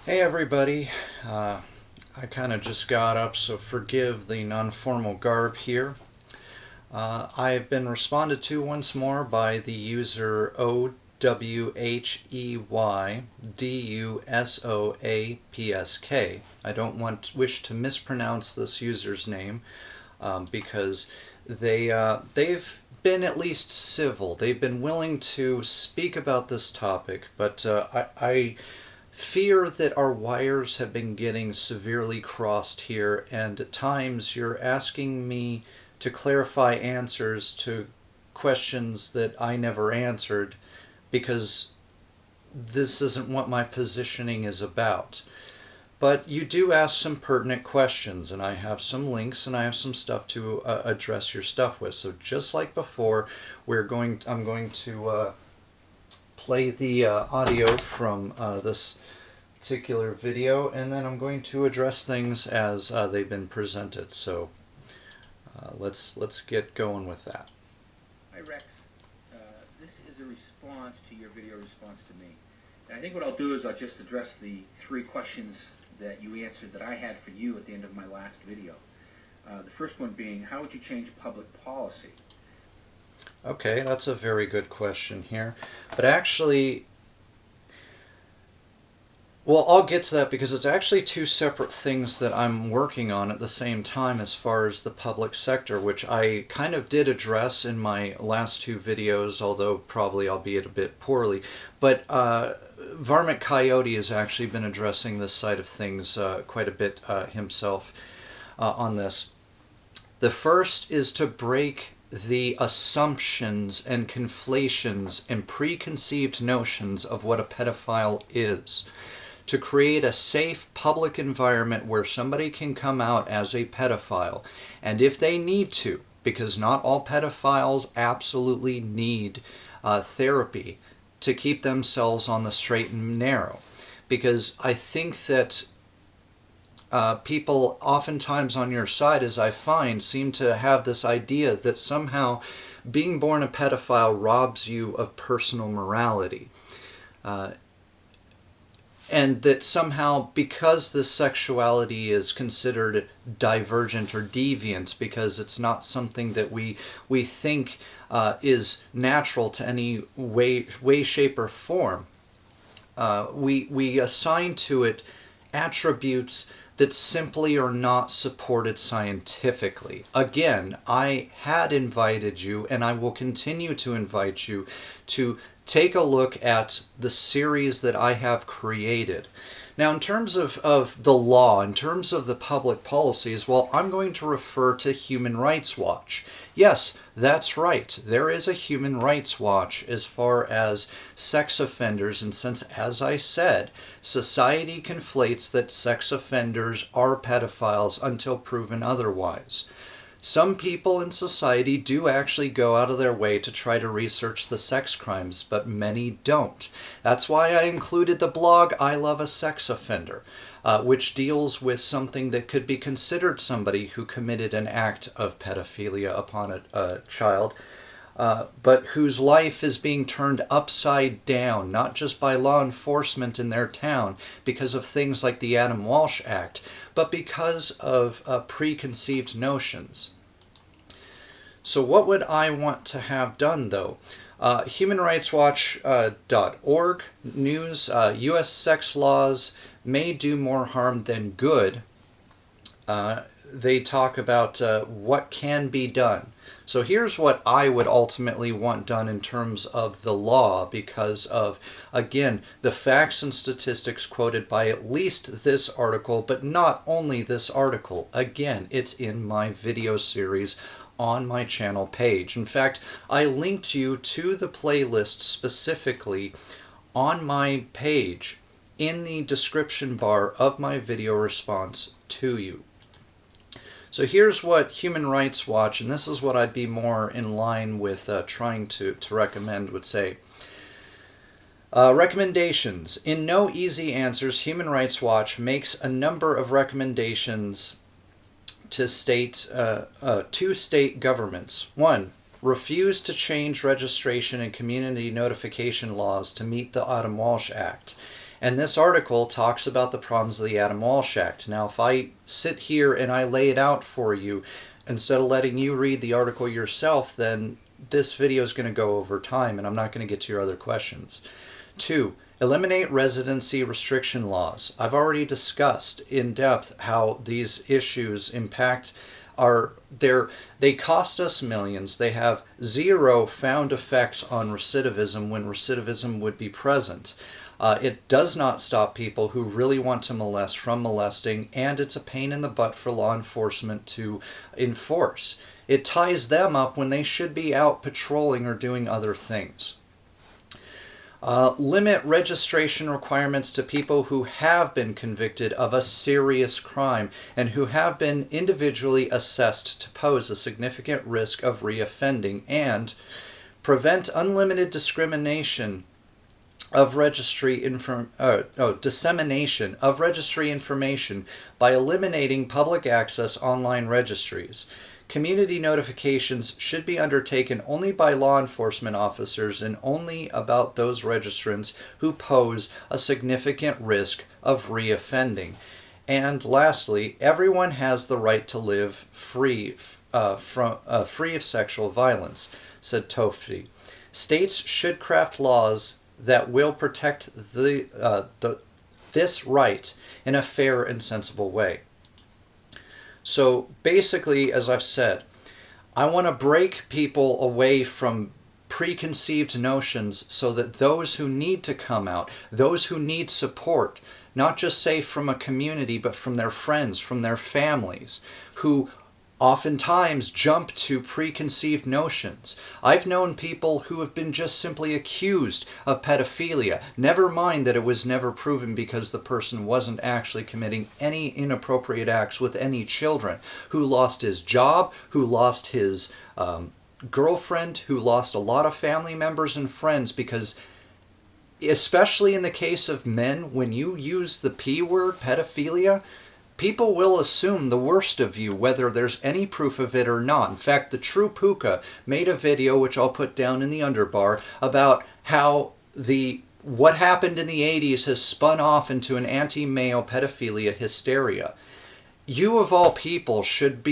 Hey everybody, I kind of just got up, so forgive the non-formal garb here. I've been responded to once more by the user owheydusoapsk. I don't wish to mispronounce this user's name because they've been at least civil. They've been willing to speak about this topic, but I fear that our wires have been getting severely crossed here, and at times you're asking me to clarify answers to questions that I never answered because this isn't what my positioning is about. But you do ask some pertinent questions, and I have some links and I have some stuff to address your stuff with. So just like before, I'm going to play the audio from this particular video, and then I'm going to address things as they've been presented. So let's get going with that. Hi Rex, this is a response to your video response to me. And I think what I'll do is I'll just address the three questions that you answered that I had for you at the end of my last video. The first one being, how would you change public policy? Okay, that's a very good question here. But actually, well, I'll get to that because it's actually two separate things that I'm working on at the same time as far as the public sector, which I kind of did address in my last two videos, although probably albeit a bit poorly. But Varmint Coyote has actually been addressing this side of things quite a bit himself on this. The first is to break the assumptions and conflations and preconceived notions of what a pedophile is. To create a safe public environment where somebody can come out as a pedophile, and if they need to, because not all pedophiles absolutely need therapy to keep themselves on the straight and narrow, because I think that people oftentimes on your side, as I find, seem to have this idea that somehow being born a pedophile robs you of personal morality. And that somehow, because this sexuality is considered divergent or deviant, because it's not something that we think is natural to any way, shape, or form, we assign to it attributes that simply are not supported scientifically. Again, I had invited you, and I will continue to invite you to take a look at the series that I have created. Now, in terms of the law, in terms of the public policies, well, I'm going to refer to Human Rights Watch. Yes, that's right. There is a Human Rights Watch as far as sex offenders, and since, as I said, society conflates that sex offenders are pedophiles until proven otherwise. Some people in society do actually go out of their way to try to research the sex crimes, but many don't. That's why I included the blog I Love a Sex Offender, which deals with something that could be considered somebody who committed an act of pedophilia upon a child, but whose life is being turned upside down, not just by law enforcement in their town because of things like the Adam Walsh Act, but because of preconceived notions. So what would I want to have done, though? HumanRightsWatch.org news, U.S. sex laws may do more harm than good. They talk about what can be done. So here's what I would ultimately want done in terms of the law because of, again, the facts and statistics quoted by at least this article, but not only this article. Again, it's in my video series on my channel page. In fact, I linked you to the playlist specifically on my page in the description bar of my video response to you. So here's what Human Rights Watch, and this is what I'd be more in line with trying to recommend, would say. Recommendations. In No Easy Answers, Human Rights Watch makes a number of recommendations to state governments. 1. Refuse to change registration and community notification laws to meet the Adam Walsh Act. And this article talks about the problems of the Adam Walsh Act. Now, if I sit here and I lay it out for you, instead of letting you read the article yourself, then this video is going to go over time and I'm not going to get to your other questions. 2. Eliminate residency restriction laws. I've already discussed in depth how these issues impact they cost us millions. They have zero found effects on recidivism when recidivism would be present. It does not stop people who really want to molest from molesting, and it's a pain in the butt for law enforcement to enforce. It ties them up when they should be out patrolling or doing other things. Limit registration requirements to people who have been convicted of a serious crime and who have been individually assessed to pose a significant risk of reoffending, and prevent unlimited dissemination of registry information by eliminating public access online registries. Community notifications should be undertaken only by law enforcement officers and only about those registrants who pose a significant risk of reoffending. And lastly, everyone has the right to live free of sexual violence, said Tofty. States should craft laws that will protect this right in a fair and sensible way. So basically, as I've said, I want to break people away from preconceived notions so that those who need to come out, those who need support, not just say from a community, but from their friends, from their families, who oftentimes jump to preconceived notions. I've known people who have been just simply accused of pedophilia, never mind that it was never proven because the person wasn't actually committing any inappropriate acts with any children, who lost his job, who lost his girlfriend, who lost a lot of family members and friends because, especially in the case of men, when you use the P word, pedophilia, people will assume the worst of you, whether there's any proof of it or not. In fact, the True Puka made a video, which I'll put down in the underbar, about how what happened in the 80s has spun off into an anti-male pedophilia hysteria. You, of all people, should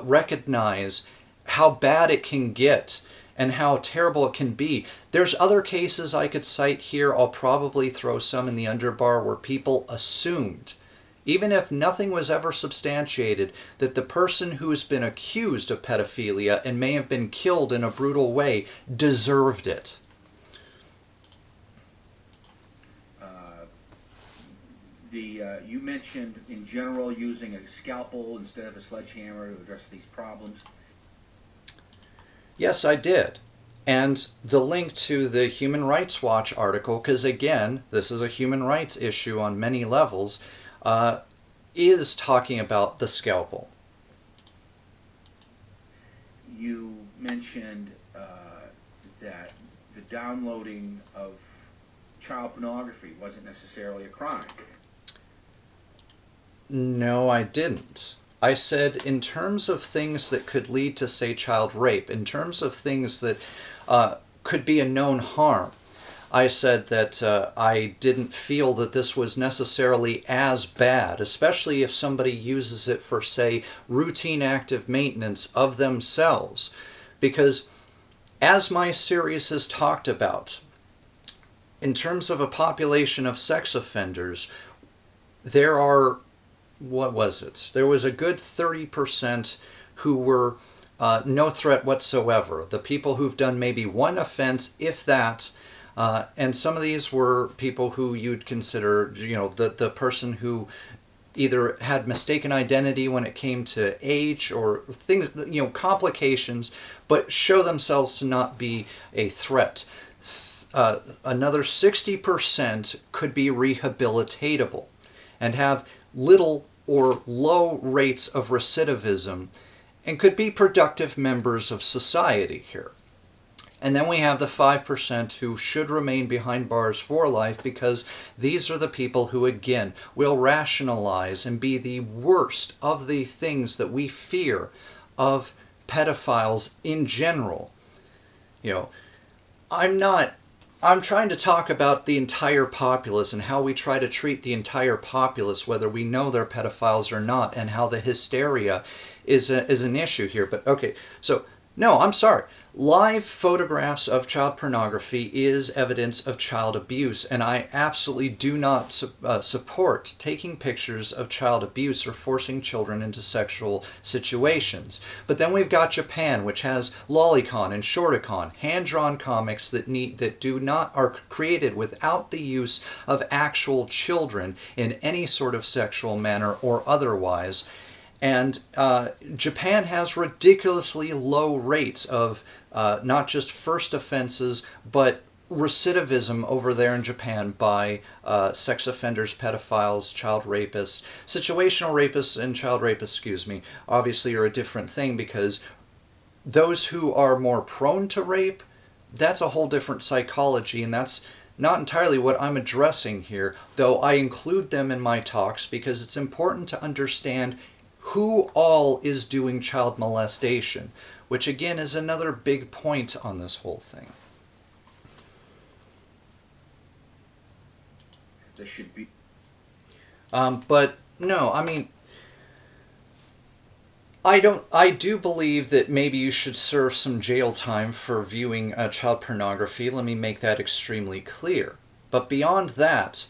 recognize how bad it can get and how terrible it can be. There's other cases I could cite here. I'll probably throw some in the underbar where people assumed, even if nothing was ever substantiated, that the person who has been accused of pedophilia and may have been killed in a brutal way deserved it. You mentioned in general using a scalpel instead of a sledgehammer to address these problems. Yes, I did. And the link to the Human Rights Watch article, because again, this is a human rights issue on many levels, is talking about the scalpel. You mentioned that the downloading of child pornography wasn't necessarily a crime. No, I didn't. I said in terms of things that could lead to, say, child rape, in terms of things that could be a known harm, I said that I didn't feel that this was necessarily as bad, especially if somebody uses it for, say, routine active maintenance of themselves. Because, as my series has talked about, in terms of a population of sex offenders, there are, what was it? There was a good 30% who were no threat whatsoever. The people who've done maybe one offense, if that, and some of these were people who you'd consider, the person who either had mistaken identity when it came to age or things, complications, but show themselves to not be a threat. Another 60% could be rehabilitatable and have little or low rates of recidivism and could be productive members of society here. And then we have the 5% who should remain behind bars for life, because these are the people who, again, will rationalize and be the worst of the things that we fear of pedophiles in general. I'm not I'm trying to talk about the entire populace and how we try to treat the entire populace, whether we know they're pedophiles or not, and how the hysteria is an issue here. But okay, so no, I'm sorry. Live photographs of child pornography is evidence of child abuse, and I absolutely do not support taking pictures of child abuse or forcing children into sexual situations. But then we've got Japan, which has lolicon and shorticon, hand-drawn comics that are created without the use of actual children in any sort of sexual manner or otherwise. And Japan has ridiculously low rates of not just first offenses, but recidivism over there in Japan by sex offenders, pedophiles, child rapists. Situational rapists and child rapists, obviously are a different thing, because those who are more prone to rape, that's a whole different psychology, and that's not entirely what I'm addressing here, though I include them in my talks because it's important to understand who all is doing child molestation, which again is another big point on this whole thing. There should be. But no, I mean, I do believe that maybe you should serve some jail time for viewing child pornography. Let me make that extremely clear. But beyond that,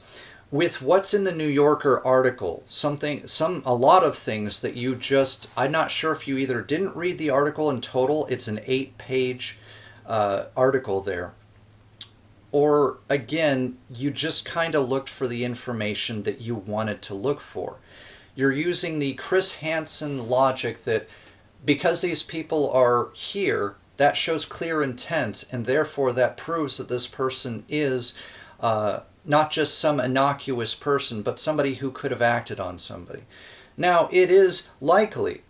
with what's in the New Yorker article, a lot of things that I'm not sure if you either didn't read the article in total, it's an 8-page article there, or again, you just kind of looked for the information that you wanted to look for. You're using the Chris Hansen logic that because these people are here, that shows clear intent, and therefore that proves that this person is not just some innocuous person, but somebody who could have acted on somebody. Now, it is likely,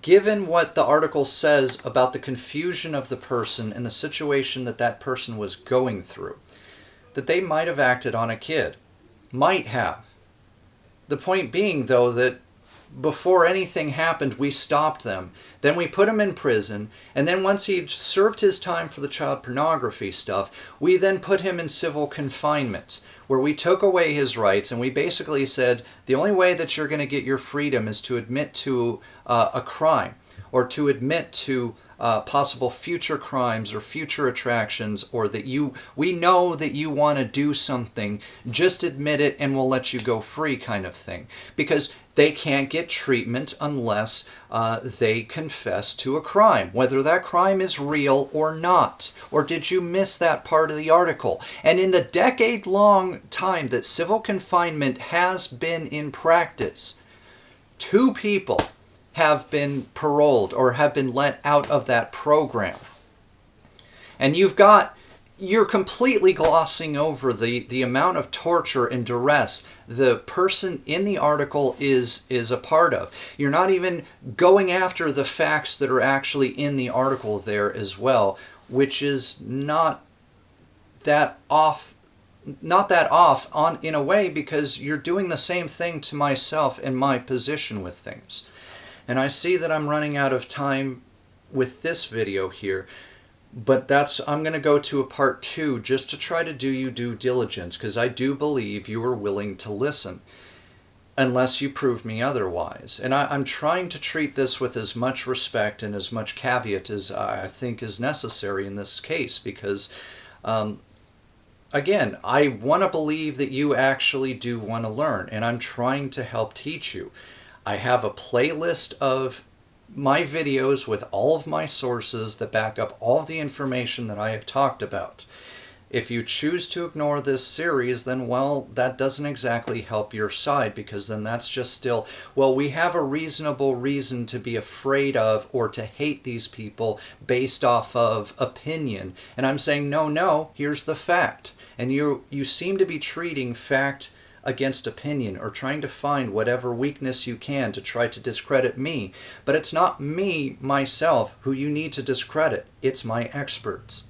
given what the article says about the confusion of the person and the situation that that person was going through, that they might have acted on a kid. Might have. The point being, though, that before anything happened, we stopped them. Then we put him in prison, and then once he'd served his time for the child pornography stuff, we then put him in civil confinement, where we took away his rights, and we basically said, the only way that you're going to get your freedom is to admit to a crime, or to admit to possible future crimes or future attractions, or that we know that you want to do something, just admit it and we'll let you go free, kind of thing. Because they can't get treatment unless they confess to a crime, whether that crime is real or not. Or did you miss that part of the article? And in the decade-long time that civil confinement has been in practice, 2 people have been paroled or have been let out of that program. And you're completely glossing over the amount of torture and duress the person in the article is a part of. You're not even going after the facts that are actually in the article there as well, which is not that off in a way, because you're doing the same thing to myself and my position with things. And I see that I'm running out of time with this video here, but I'm going to go to a part 2 just to try to do you due diligence, because I do believe you are willing to listen, unless you prove me otherwise. And I'm trying to treat this with as much respect and as much caveat as I think is necessary in this case, because again, I want to believe that you actually do want to learn, and I'm trying to help teach you. I have a playlist of my videos with all of my sources that back up all of the information that I have talked about. If you choose to ignore this series, then, well, that doesn't exactly help your side, because then that's just still, well, we have a reasonable reason to be afraid of or to hate these people based off of opinion. And I'm saying, no, here's the fact. And you seem to be treating fact against opinion, or trying to find whatever weakness you can to try to discredit me. But it's not me, myself, who you need to discredit. It's my experts.